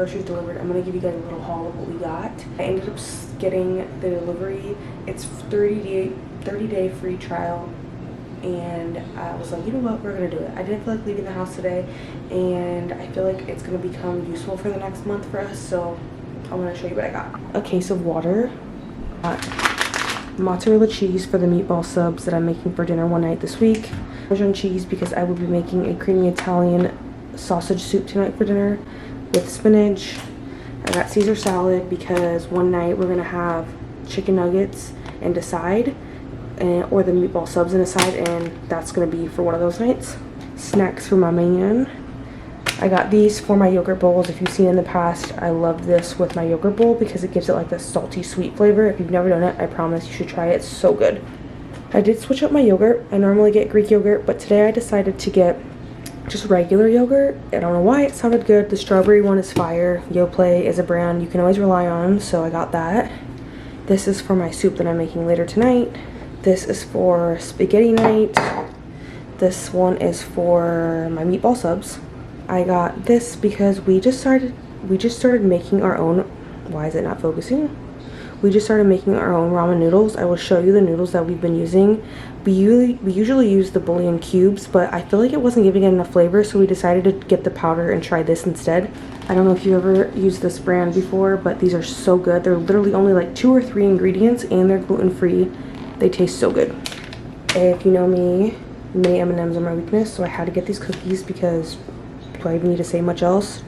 groceries delivered. I'm gonna give you guys a little haul of what we got. I ended up getting the delivery. It's 30-day free trial, and I was like, you know what, we're gonna do it. I didn't feel like leaving the house today, and I feel like it's gonna become useful for the next month for us, so I'm gonna show you what I got. A case of water, mozzarella cheese for the meatball subs that I'm making for dinner one night this week, Parmesan cheese because I will be making a creamy Italian sausage soup tonight for dinner with spinach. I got Caesar salad because one night we're gonna have chicken nuggets and a side, or the meatball subs and a side, and that's gonna be for one of those nights. Snacks for my man. I got these for my yogurt bowls. If you've seen in the past, I love this with my yogurt bowl because it gives it like this salty sweet flavor. If you've never done it, I promise you should try it. It's so good. I did switch up my yogurt. I normally get Greek yogurt, but today I decided to get just regular yogurt. I don't know why, it sounded good. The strawberry one is fire. Yoplait is a brand you can always rely on, so I got that. This is for my soup that I'm making later tonight. This is for spaghetti night. This one is for my meatball subs. I got this because we just started making our own. Why is it not focusing? We just started making our own ramen noodles. I will show you the noodles that we've been using. We usually use the bouillon cubes, but I feel like it wasn't giving it enough flavor, so we decided to get the powder and try this instead. I don't know if you ever used this brand before, but these are so good. They're literally only like 2 or 3 ingredients, and they're gluten-free. They taste so good. If you know me, mini M&Ms are my weakness, so I had to get these cookies because do I even need to say much else?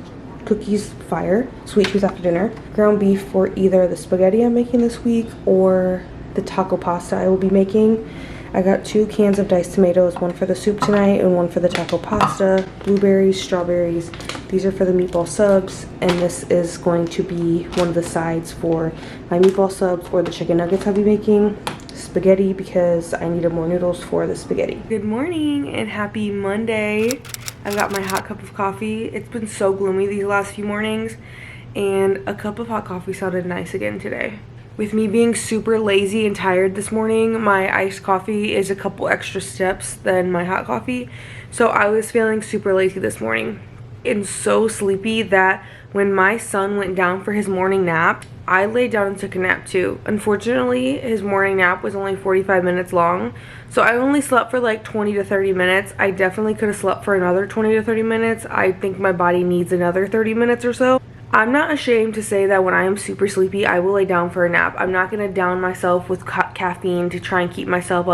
Cookies, fire. Sweet tooth after dinner. Ground beef for either the spaghetti I'm making this week or the taco pasta I will be making. I got 2 cans of diced tomatoes, one for the soup tonight and one for the taco pasta. Blueberries, strawberries. These are for the meatball subs, and this is going to be one of the sides for my meatball subs or the chicken nuggets I'll be making. Spaghetti because I needed more noodles for the spaghetti. Good morning and happy Monday. I've got my hot cup of coffee. It's been so gloomy these last few mornings, and a cup of hot coffee sounded nice again today. With me being super lazy and tired this morning, my iced coffee is a couple extra steps than my hot coffee, so I was feeling super lazy this morning and so sleepy that when my son went down for his morning nap, I laid down and took a nap too. Unfortunately, his morning nap was only 45 minutes long, so I only slept for like 20 to 30 minutes. I definitely could have slept for another 20 to 30 minutes. I think my body needs another 30 minutes or so. I'm not ashamed to say that when I am super sleepy, I will lay down for a nap. I'm not going to down myself with caffeine to try and keep myself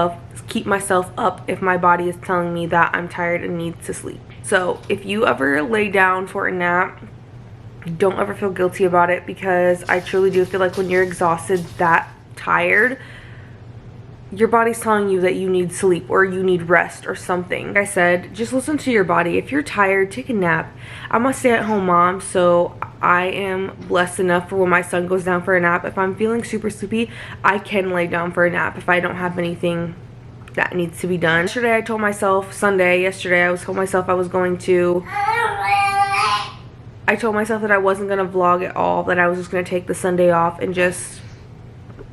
up if my body is telling me that I'm tired and need to sleep. So if you ever lay down for a nap, don't ever feel guilty about it, because I truly do feel like when you're exhausted, that tired, your body's telling you that you need sleep or you need rest or something. Like I said, just listen to your body. If you're tired, take a nap. I'm a stay-at-home mom, so I am blessed enough for when my son goes down for a nap. If I'm feeling super sleepy, I can lay down for a nap if I don't have anything that needs to be done. Yesterday I told myself, yesterday I told myself I was going to I told myself that I wasn't going to vlog at all, that I was just going to take the Sunday off and just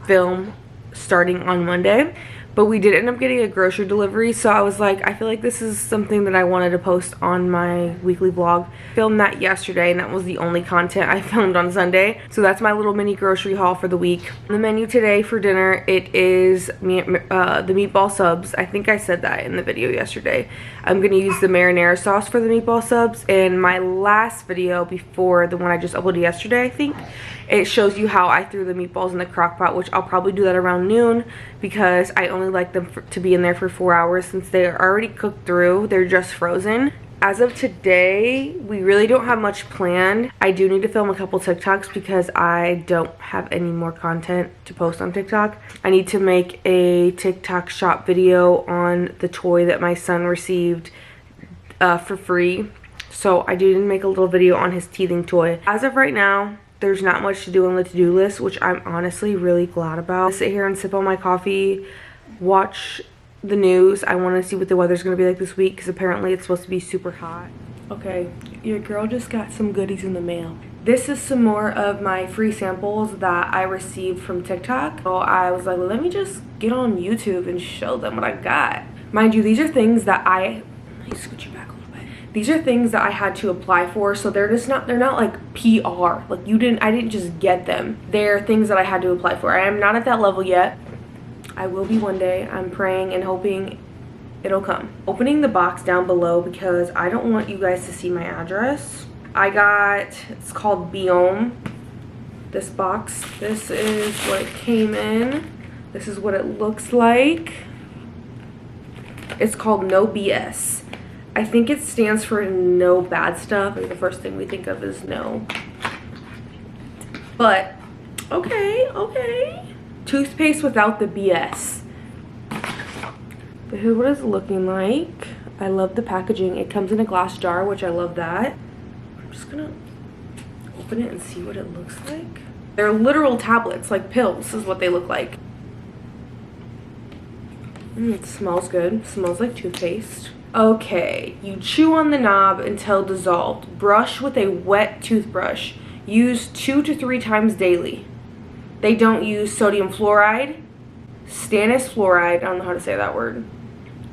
film starting on Monday. But we did end up getting a grocery delivery, so I was like, I feel like this is something that I wanted to post on my weekly vlog. Filmed that yesterday, and that was the only content I filmed on Sunday. So that's my little mini grocery haul for the week. On the menu today for dinner, it is the meatball subs. I think I said that in the video yesterday. I'm going to use the marinara sauce for the meatball subs. And my last video before the one I just uploaded yesterday, I think, it shows you how I threw the meatballs in the crock pot, which I'll probably do that around noon because I only like them to be in there for 4 hours since they are already cooked through. They're just frozen. As of today, we really don't have much planned. I do need to film a couple TikToks because I don't have any more content to post on TikTok. I need to make a TikTok shop video on the toy that my son received for free. So I do need to make a little video on his teething toy. As of right now, there's not much to do on the to-do list, which I'm honestly really glad about. I sit here and sip on my coffee, watch the news. I want to see what the weather's going to be like this week because apparently it's supposed to be super hot. Okay, your girl just got some goodies in the mail. This is some more of my free samples that I received from TikTok. So I was like, let me just get on YouTube and show them what I got. Mind you, these are things that let me switch it back a little bit. These are things that I had to apply for, so they're not like PR. Like I didn't just get them. They're things that I had to apply for. I am not at that level yet. I will be one day. I'm praying and hoping it'll come. Opening the box down below because I don't want you guys to see my address. I got, it's called Biome. This box, this is what it came in. This is what it looks like. It's called No BS. I think it stands for no bad stuff. Like the first thing we think of is no. But, okay. Toothpaste without the BS. This is what it's looking like. I love the packaging. It comes in a glass jar, which I love that. I'm just gonna open it and see what it looks like. They're literal tablets, like pills is what they look like. It smells good. It smells like toothpaste. Okay, you chew on the knob until dissolved. Brush with a wet toothbrush. Use 2 to 3 times daily. They don't use sodium fluoride, stannous fluoride, I don't know how to say that word,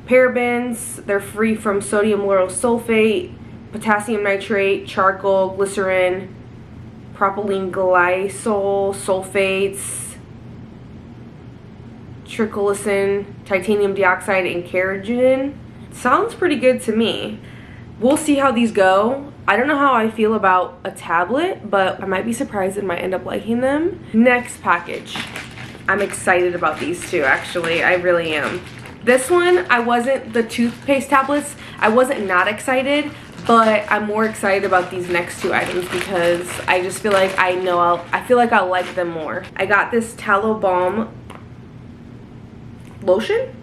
parabens, they're free from sodium lauryl sulfate, potassium nitrate, charcoal, glycerin, propylene glycol, sulfates, triclosan, titanium dioxide, and carrageenan. Sounds pretty good to me. We'll see how these go. I don't know how I feel about a tablet, but I might be surprised and might end up liking them. Next package. I'm excited about these two, actually. I really am. This one, the toothpaste tablets, I wasn't not excited, but I'm more excited about these next 2 items because I just feel like I feel like I'll like them more. I got this tallow balm lotion.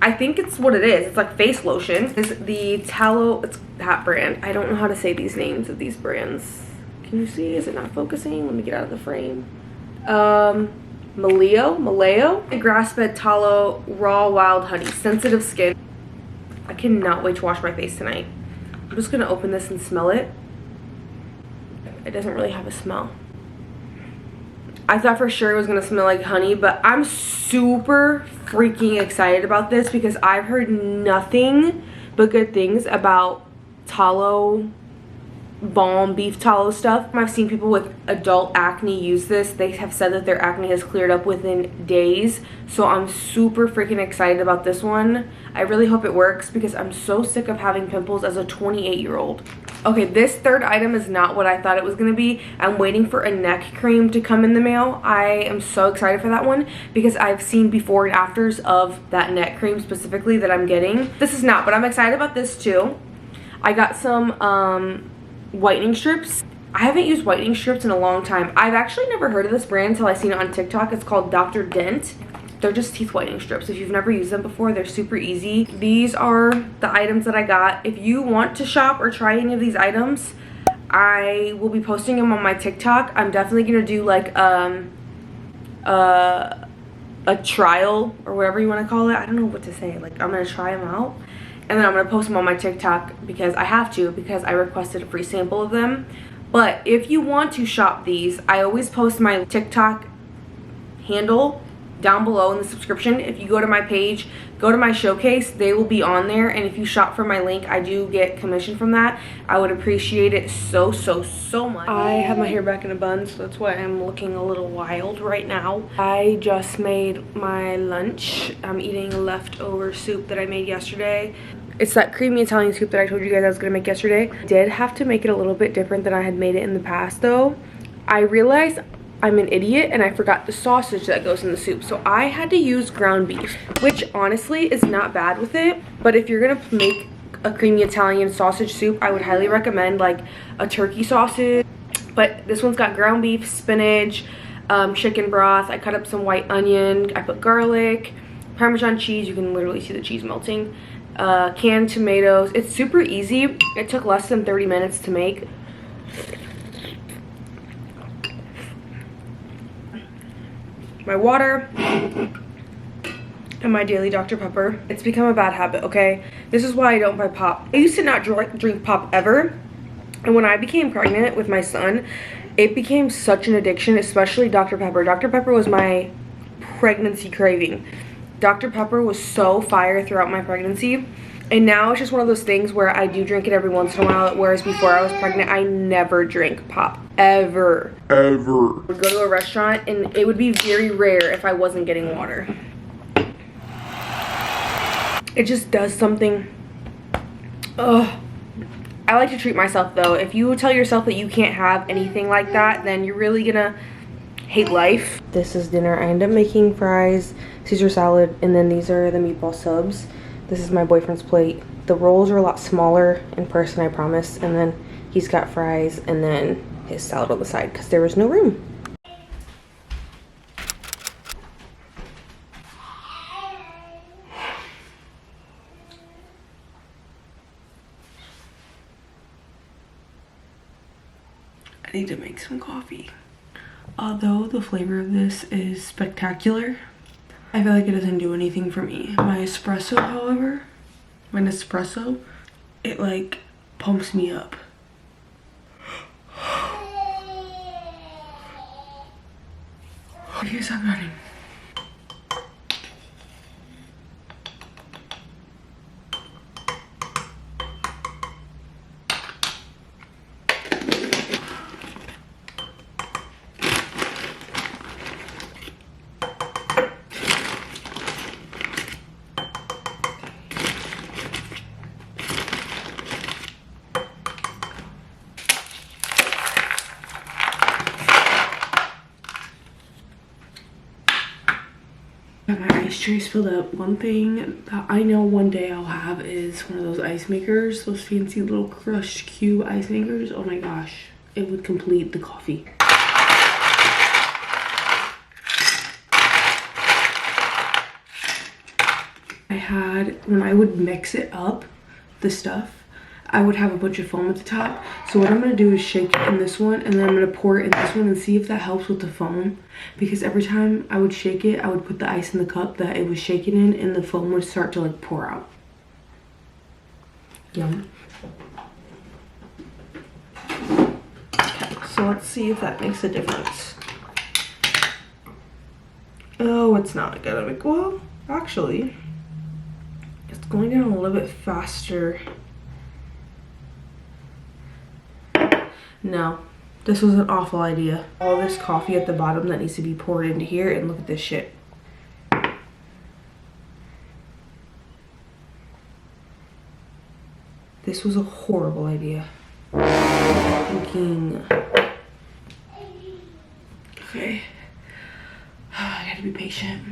I think it's what it is. It's like face lotion. It's the tallow, it's that brand. I don't know how to say these names of these brands. Can you see? Is it not focusing? Let me get out of the frame. Maleo. Grass-fed tallow, raw wild honey, sensitive skin. I cannot wait to wash my face tonight. I'm just gonna open this and smell it. It doesn't really have a smell. I thought for sure it was gonna smell like honey, but I'm super freaking excited about this because I've heard nothing but good things about tallow balm, beef tallow stuff. I've seen people with adult acne use this. They have said that their acne has cleared up within days. So I'm super freaking excited about this one. I really hope it works because I'm so sick of having pimples as a 28-year-old. Okay, this third item is not what I thought it was going to be. I'm waiting for a neck cream to come in the mail. I am so excited for that one because I've seen before and afters of that neck cream specifically that I'm getting. This is not, but I'm excited about this too. I got some whitening strips. I haven't used whitening strips in a long time. I've actually never heard of this brand until I seen it on TikTok. It's called Dr. Dent. They're just teeth whitening strips. If you've never used them before, they're super easy. These are the items that I got. If you want to shop or try any of these items, I will be posting them on my TikTok. I'm definitely gonna do like a trial or whatever you want to call it. I don't know what to say. Like, I'm gonna try them out and then I'm gonna post them on my TikTok because I have to, because I requested a free sample of them. But if you want to shop these, I always post my TikTok handle down below in the subscription. If you go to my page, go to my showcase, they will be on there, and if you shop from my link, I do get commission from that. I would appreciate it so much. I have my hair back in a bun, so that's why I'm looking a little wild right now. I just made my lunch. I'm eating leftover soup that I made yesterday. It's that creamy Italian soup that I told you guys I was gonna make yesterday. I did have to make it a little bit different than I had made it in the past though. I realized I'm an idiot and I forgot the sausage that goes in the soup. So I had to use ground beef, which honestly is not bad with it. But if you're gonna make a creamy Italian sausage soup, I would highly recommend like a turkey sausage. But this one's got ground beef, spinach, chicken broth. I cut up some white onion. I put garlic, Parmesan cheese. You can literally see the cheese melting. Canned tomatoes. It's super easy. It took less than 30 minutes to make. My water and my daily Dr. Pepper. It's become a bad habit, okay? This is why I don't buy pop. I used to not drink pop ever, and when I became pregnant with my son, it became such an addiction, especially Dr. Pepper. Dr. Pepper was my pregnancy craving. Dr. Pepper was so fire throughout my pregnancy. And now it's just one of those things where I do drink it every once in a while, whereas before I was pregnant, I never drank pop. Ever. Ever. I would go to a restaurant and it would be very rare if I wasn't getting water. It just does something. Ugh. I like to treat myself though. If you tell yourself that you can't have anything like that, then you're really gonna hate life. This is dinner. I end up making fries, Caesar salad, and then these are the meatball subs. This is my boyfriend's plate. The rolls are a lot smaller in person, I promise. And then he's got fries and then his salad on the side because there was no room. I need to make some coffee. Although the flavor of this is spectacular, I feel like it doesn't do anything for me. My espresso, however, it like pumps me up. Okay, stop running. My ice trays filled up. One thing that I know one day I'll have is one of those ice makers, those fancy little crushed cube ice makers. Oh my gosh, it would complete the coffee. When I would mix it up, the stuff, I would have a bunch of foam at the top. So what I'm going to do is shake it in this one, and then I'm going to pour it in this one and see if that helps with the foam. Because every time I would shake it, I would put the ice in the cup that it was shaken in, and the foam would start to like pour out. Yum. Okay, so let's see if that makes a difference. Oh, it's not gonna make, well, actually, it's going down a little bit faster. No, this was an awful idea. All this coffee at the bottom that needs to be poured into here, and look at this shit. This was a horrible idea. Thinking. Okay. I gotta be patient.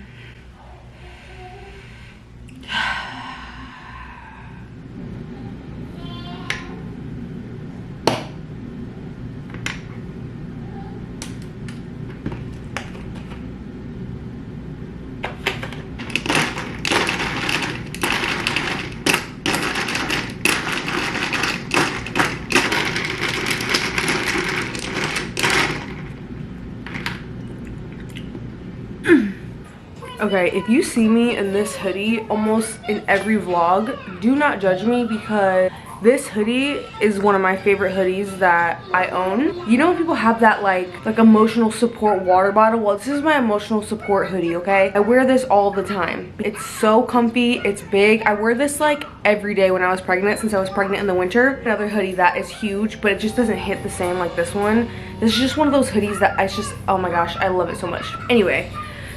Okay, if you see me in this hoodie almost in every vlog, do not judge me, because this hoodie is one of my favorite hoodies that I own. You know when people have that like emotional support water bottle? Well, this is my emotional support hoodie, okay? I wear this all the time. It's so comfy, it's big. I wear this like every day when I was pregnant, since I was pregnant in the winter. Another hoodie that is huge, but it just doesn't hit the same like this one. This is just one of those hoodies that it's just, oh my gosh, I love it so much. Anyway.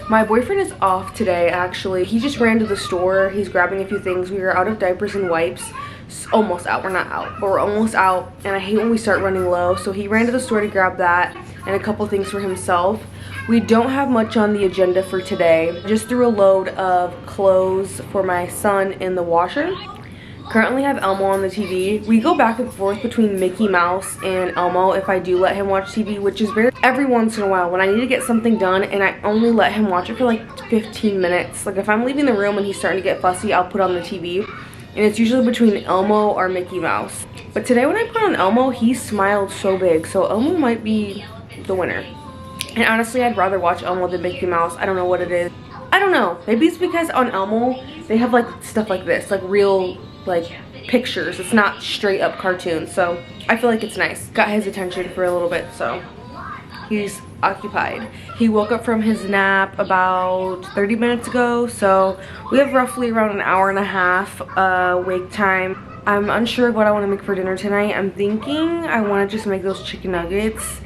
My boyfriend is off today, actually. He just ran to the store. He's grabbing a few things. We are out of diapers and wipes. Almost out. We're not out, but we're almost out. And I hate when we start running low. So he ran to the store to grab that and a couple things for himself. We don't have much on the agenda for today. Just threw a load of clothes for my son in the washer. Currently have Elmo on the TV. We go back and forth between Mickey Mouse and Elmo if I do let him watch TV, which is every once in a while when I need to get something done, and I only let him watch it for like 15 minutes. Like if I'm leaving the room and he's starting to get fussy, I'll put on the TV, and it's usually between Elmo or Mickey Mouse. But today when I put on Elmo, he smiled so big, so Elmo might be the winner. And honestly, I'd rather watch Elmo than Mickey Mouse. I don't know what it is. I don't know. Maybe it's because on Elmo, they have like stuff like this, like real like pictures. It's not straight up cartoons, so I feel like it's nice. Got his attention for a little bit, so he's occupied. He woke up from his nap about 30 minutes ago, so we have roughly around an hour and a half wake time. I'm unsure of what I want to make for dinner tonight. I'm thinking I want to just make those chicken nuggets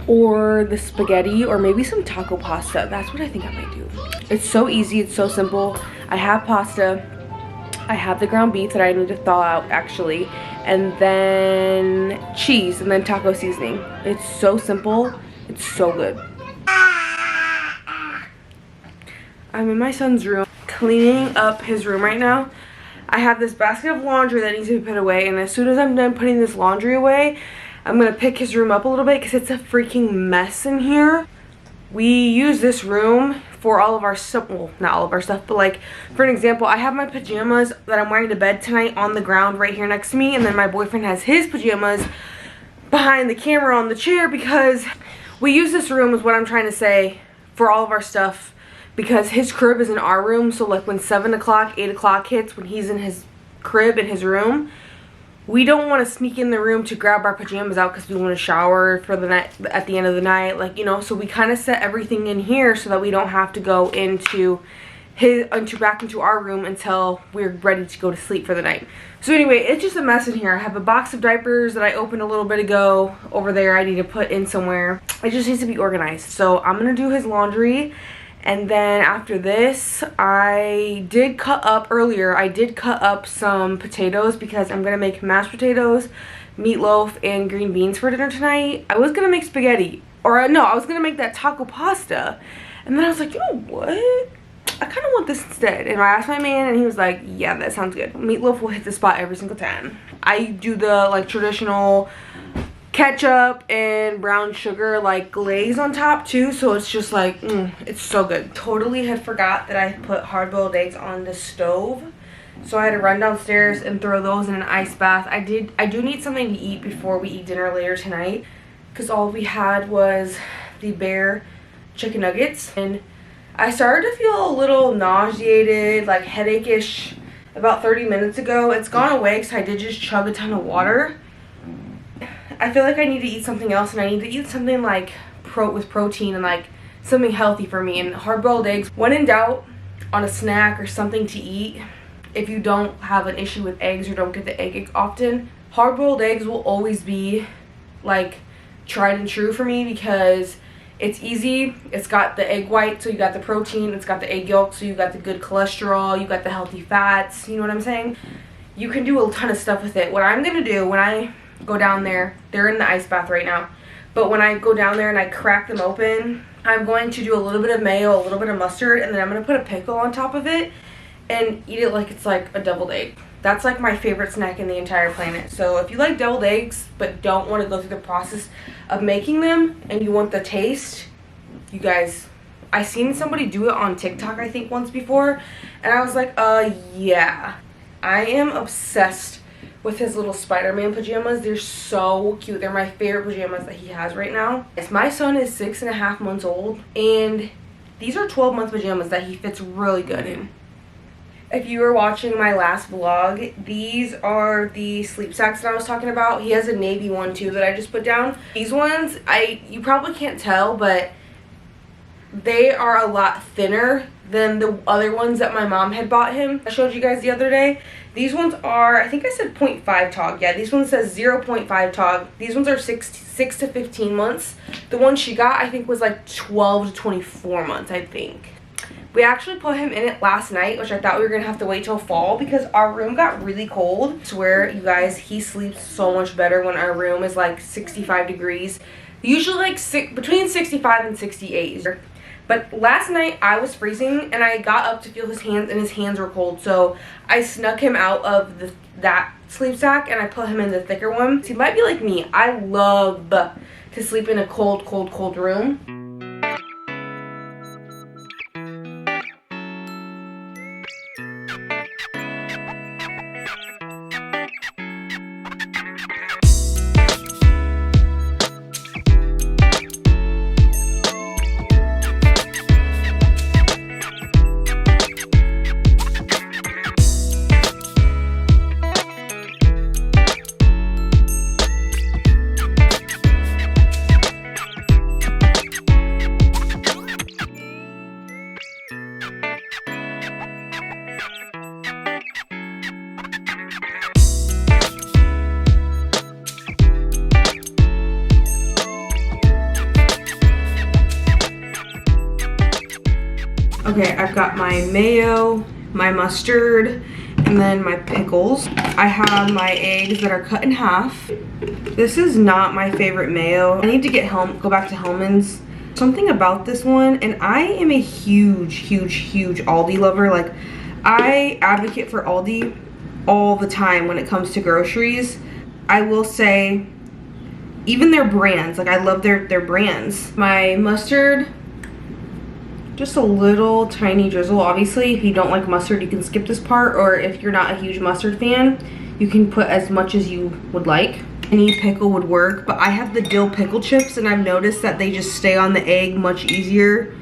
or the spaghetti or maybe some taco pasta. That's what I think I might do. It's so easy, it's so simple. I have pasta, I have the ground beef that I need to thaw out actually, and then cheese and then taco seasoning. It's so simple, it's so good. I'm in my son's room cleaning up his room right now. I have this basket of laundry that needs to be put away, and as soon as I'm done putting this laundry away, I'm gonna pick his room up a little bit because it's a freaking mess in here. We use this room for all of our stuff, well, not all of our stuff, but like, for an example, I have my pajamas that I'm wearing to bed tonight on the ground right here next to me, and then my boyfriend has his pajamas behind the camera on the chair because we use this room, is what I'm trying to say, for all of our stuff. Because his crib is in our room, so like when 7 o'clock, 8 o'clock hits, when he's in his crib in his room, we don't want to sneak in the room to grab our pajamas out because we want to shower for the night, at the end of the night, like, you know. So we kind of set everything in here so that we don't have to go back into our room until we're ready to go to sleep for the night. So anyway, it's just a mess in here. I have a box of diapers that I opened a little bit ago over there. I need to put in somewhere. It just needs to be organized. So I'm gonna do his laundry. And then after this, I did cut up some potatoes because I'm gonna make mashed potatoes, meatloaf, and green beans for dinner tonight. I was gonna make spaghetti, or no, I was gonna make that taco pasta. And then I was like, you know what? I kind of want this instead. And I asked my man, and he was like, yeah, that sounds good. Meatloaf will hit the spot every single time. I do the like traditional ketchup and brown sugar like glaze on top too, so it's just like it's so good. Totally had forgot that I put hard-boiled eggs on the stove, so I had to run downstairs and throw those in an ice bath. I do need something to eat before we eat dinner later tonight, because all we had was the bare chicken nuggets, and I started to feel a little nauseated, like headache-ish about 30 minutes ago. It's gone away because I did just chug a ton of water. I feel like I need to eat something else, and I need to eat something like with protein and like something healthy for me. And hard-boiled eggs, when in doubt, on a snack or something to eat, if you don't have an issue with eggs or don't get the egg often, hard-boiled eggs will always be like tried and true for me because it's easy. It's got the egg white, so you got the protein. It's got the egg yolk, so you got the good cholesterol. You got the healthy fats. You know what I'm saying? You can do a ton of stuff with it. What I'm gonna do when I go down there, they're in the ice bath right now, but when I go down there and I crack them open, I'm going to do a little bit of mayo, a little bit of mustard, and then I'm going to put a pickle on top of it and eat it like it's like a deviled egg. That's like my favorite snack in the entire planet. So if you like deviled eggs but don't want to go through the process of making them and you want the taste, you guys, I seen somebody do it on TikTok I think once before, and I was like, yeah, I am obsessed with his little Spider-Man pajamas. They're so cute. They're my favorite pajamas that he has right now. My son is 6.5 months old, and these are 12-month pajamas that he fits really good in. If you were watching my last vlog, these are the sleep sacks that I was talking about. He has a navy one too that I just put down. These ones, you probably can't tell, but they are a lot thinner than the other ones that my mom had bought him. I showed you guys the other day. These ones are, I think I said 0.5 tog. Yeah, these ones says 0.5 tog. These ones are 6 to 15 months. The one she got, I think, was like 12 to 24 months, I think. We actually put him in it last night, which I thought we were going to have to wait till fall because our room got really cold. I swear, you guys, he sleeps so much better when our room is like 65 degrees. Usually like between 65 and 68. But last night I was freezing and I got up to feel his hands, and his hands were cold. So I snuck him out of that sleep sack and I put him in the thicker one. So he might be like me. I love to sleep in a cold room. Okay, I've got my mayo, my mustard, and then my pickles. I have my eggs that are cut in half. This is not my favorite mayo. I need to go back to Hellmann's. Something about this one, and I am a huge Aldi lover. Like, I advocate for Aldi all the time when it comes to groceries. I will say, even their brands, like I love their brands. My mustard, just a little tiny drizzle. Obviously, if you don't like mustard, you can skip this part, or if you're not a huge mustard fan, you can put as much as you would like. Any pickle would work, but I have the dill pickle chips, and I've noticed that they just stay on the egg much easier.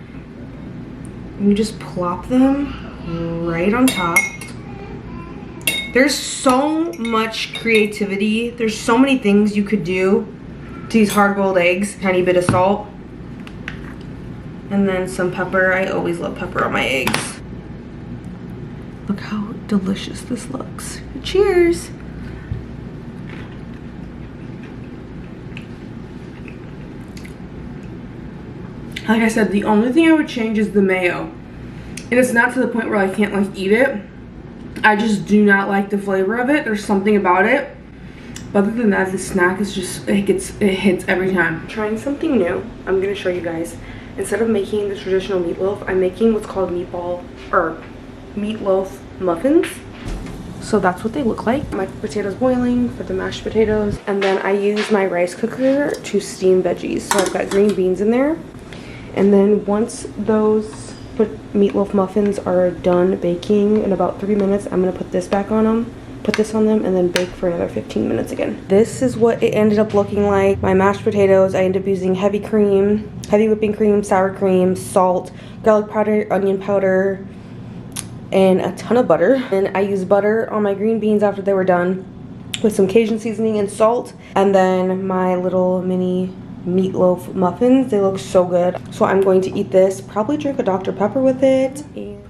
You just plop them right on top. There's so much creativity. There's so many things you could do to these hard-boiled eggs. Tiny bit of salt. And then some pepper. I always love pepper on my eggs. Look how delicious this looks. Cheers! Like I said, the only thing I would change is the mayo. And it's not to the point where I can't like eat it. I just do not like the flavor of it. There's something about it. But other than that, the snack is just, it hits every time. Trying something new. I'm gonna show you guys. Instead of making the traditional meatloaf, I'm making what's called meatloaf muffins. So that's what they look like. My potatoes boiling for the mashed potatoes. And then I use my rice cooker to steam veggies. So I've got green beans in there. And then once those meatloaf muffins are done baking in about 3 minutes, I'm gonna put this back on them. Put this on them and then bake for another 15 minutes again. This is what it ended up looking like. My mashed potatoes, I ended up using heavy whipping cream, sour cream, salt, garlic powder, onion powder, and a ton of butter. And I used butter on my green beans after they were done with some Cajun seasoning and salt. And then my little mini meatloaf muffins, they look so good. So I'm going to eat this, probably drink a Dr. Pepper with it. And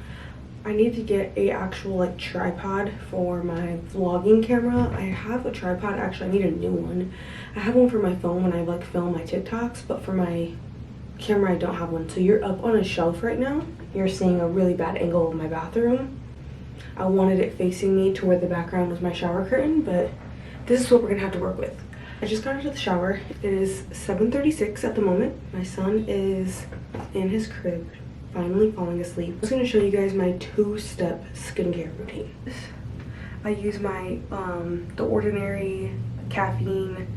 I need to get a actual like tripod for my vlogging camera. I have a tripod, actually I need a new one. I have one for my phone when I like film my TikToks, but for my camera I don't have one. So you're up on a shelf right now. You're seeing a really bad angle of my bathroom. I wanted it facing me to where the background was my shower curtain, but this is what we're gonna have to work with. I just got out of the shower. It is 7:36 at the moment. My son is in his crib, finally falling asleep. I'm just gonna show you guys my 2-step skincare routine. I use my The Ordinary caffeine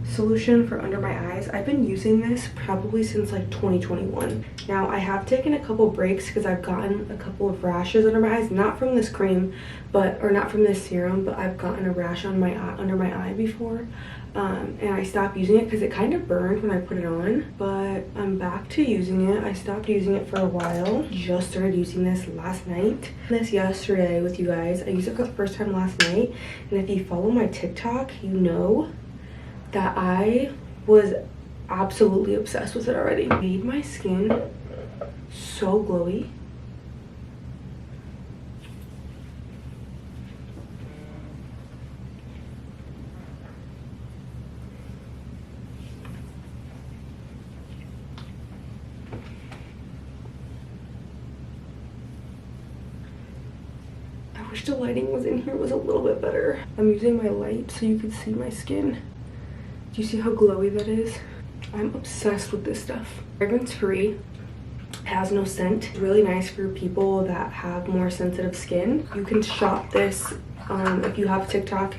solution for under my eyes. I've been using this probably since like 2021. Now I have taken a couple breaks because I've gotten a couple of rashes under my eyes, not from this cream, or not from this serum, but I've gotten a rash on my eye, under my eye before. And I stopped using it because it kind of burned when I put it on, but I'm back to using it. I stopped using it for a while, just started using this last night. This yesterday with you guys. I used it for the first time last night, and if you follow my TikTok, you know that I was absolutely obsessed with it already. It made my skin so glowy. I wish the lighting was in here was a little bit better. I'm using my light so you can see my skin. Do you see how glowy that is? I'm obsessed with this stuff. Fragrance free, has no scent. It's really nice for people that have more sensitive skin. You can shop this if you have TikTok.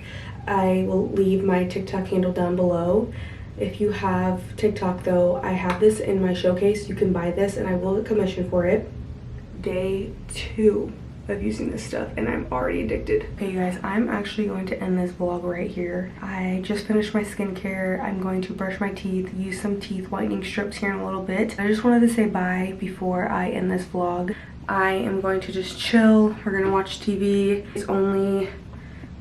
I will leave my TikTok handle down below. If you have TikTok though, I have this in my showcase. You can buy this and I will get commission for it. Day 2 of using this stuff and I'm already addicted. Okay you guys, I'm actually going to end this vlog right here. I just finished my skincare. I'm going to brush my teeth, use some teeth whitening strips here in a little bit. I just wanted to say bye before I end this vlog. I am going to just chill. We're gonna watch TV. It's only,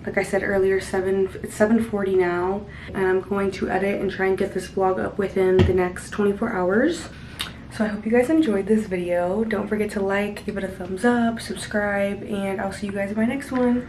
like I said earlier, it's 7:40 now, and I'm going to edit and try and get this vlog up within the next 24 hours. So I hope you guys enjoyed this video. Don't forget to like, give it a thumbs up, subscribe, and I'll see you guys in my next one.